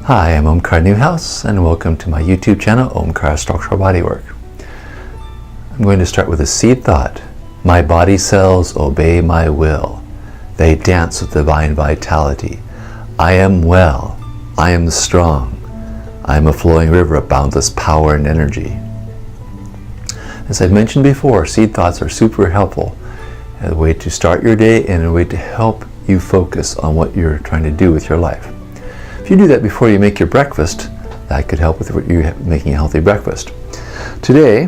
Hi, I'm Omkar Newhouse, and welcome to my YouTube channel, Omkar Structural Bodywork. I'm going to start with a seed thought. My body cells obey my will. They dance with divine vitality. I am well. I am strong. I am a flowing river of boundless power and energy. As I've mentioned before, seed thoughts are super helpful. A way to start your day and a way to help you focus on what you're trying to do with your life. If you do that before you make your breakfast, that could help with what you're making a healthy breakfast. Today,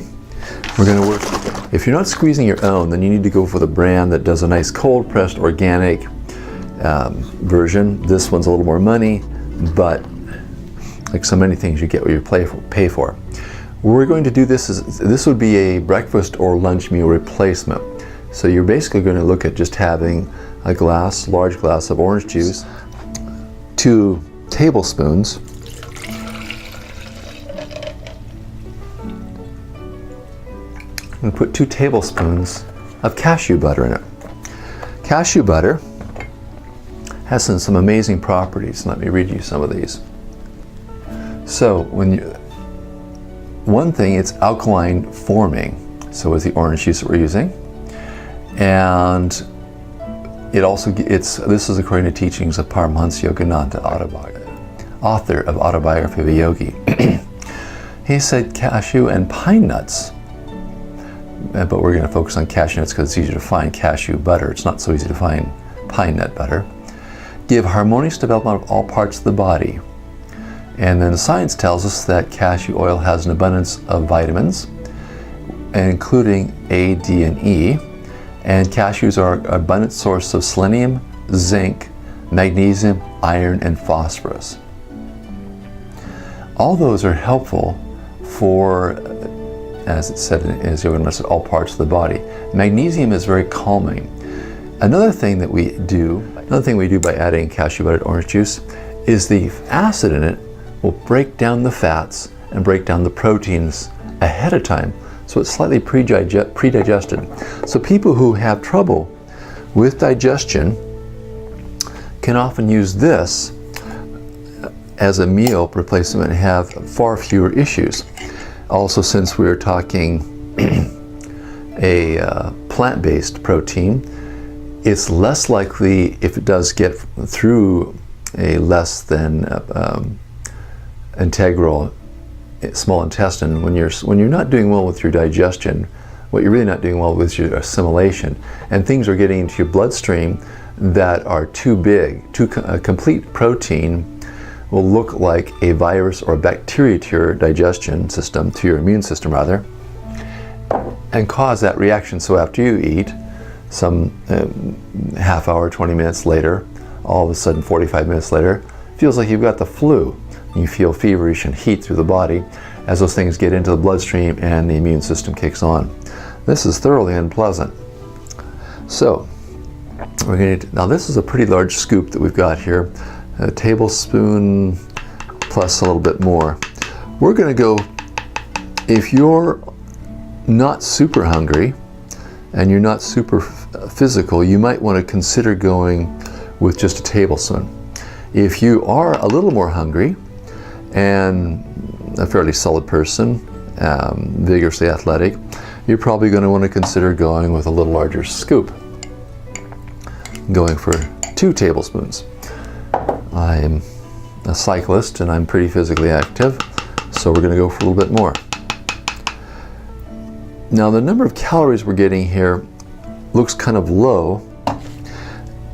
we're going to work. If you're not squeezing your own, then you need to go for the brand that does a nice cold-pressed organic version. This one's a little more money, but like so many things, you get what you pay for. We're going to do this would be a breakfast or lunch meal replacement. So you're basically going to look at just having a large glass of orange juice, 2 tablespoons and put 2 tablespoons of cashew butter in it. Cashew butter has some amazing properties. Let me read you some of these. So one thing, it's alkaline forming, so is the orange juice that we're using, and this is according to teachings of Paramhansa Yogananda, author of Autobiography of a Yogi. He said cashew and pine nuts, but we're going to focus on cashew nuts because it's easier to find. Cashew butter, it's not so easy to find pine nut butter, give harmonious development of all parts of the body. And then science tells us that cashew oil has an abundance of vitamins, including A, D, and E. And cashews are an abundant source of selenium, zinc, magnesium, iron, and phosphorus. All those are helpful for, as it said, as Yogananda said, all parts of the body. Magnesium is very calming. Another thing we do by adding cashew butter to orange juice is the acid in it will break down the fats and break down the proteins ahead of time. So it's slightly pre-digested. So people who have trouble with digestion can often use this as a meal replacement and have far fewer issues. Also, since we're talking a plant-based protein, it's less likely, if it does get through a less than integral small intestine, when you're not doing well with your digestion, what you're really not doing well with is your assimilation, and things are getting into your bloodstream that are too big. A complete protein will look like a virus or a bacteria to your digestion system, to your immune system rather, and cause that reaction. So after you eat, some half hour, 20 minutes later, all of a sudden 45 minutes later, feels like you've got the flu. You feel feverish and heat through the body as those things get into the bloodstream and the immune system kicks on. This is thoroughly unpleasant. So we're going to, now this is a pretty large scoop that we've got here, a tablespoon plus a little bit more. We're going to go, if you're not super hungry and you're not super physical, you might want to consider going with just a tablespoon. If you are a little more hungry and a fairly solid person, vigorously athletic, you're probably going to want to consider going with a little larger scoop, going for 2 tablespoons. I'm a cyclist and I'm pretty physically active, so we're going to go for a little bit more. Now the number of calories we're getting here looks kind of low,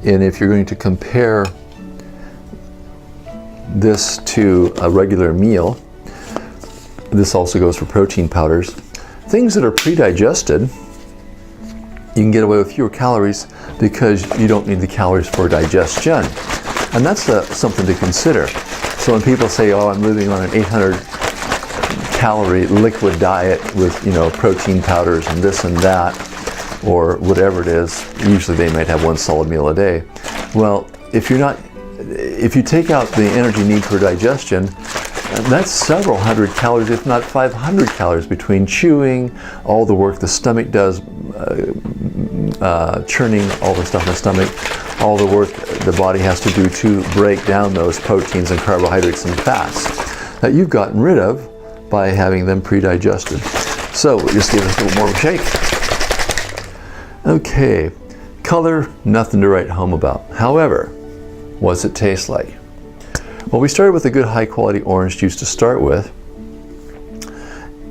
and if you're going to compare this to a regular meal, this also goes for protein powders. Things that are pre-digested, you can get away with fewer calories because you don't need the calories for digestion. And that's something to consider. So when people say, oh, I'm living on an 800 calorie liquid diet with, protein powders and this and that, or whatever it is, usually they might have 1 solid meal a day. Well, if you take out the energy need for digestion, that's several hundred calories, if not 500 calories, between chewing, all the work the stomach does, churning all the stuff in the stomach, all the work the body has to do to break down those proteins and carbohydrates and fats that you've gotten rid of by having them pre-digested. So we'll just give this a little more of a shake. Okay, color, nothing to write home about. However, what's it taste like? Well, we started with a good high quality orange juice to start with,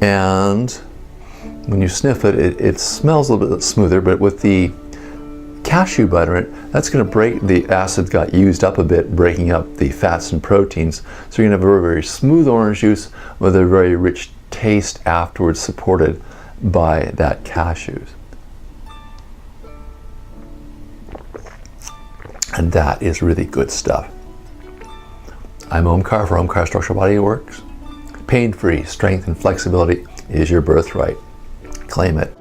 and when you sniff it, it smells a little bit smoother, but with the cashew butter in it, that's going to break, the acid got used up a bit, breaking up the fats and proteins. So you're going to have a very, very smooth orange juice with a very rich taste afterwards, supported by that cashews. And that is really good stuff. I'm Omkar for Omkar Structural Body Works. Pain-free strength and flexibility is your birthright. Claim it.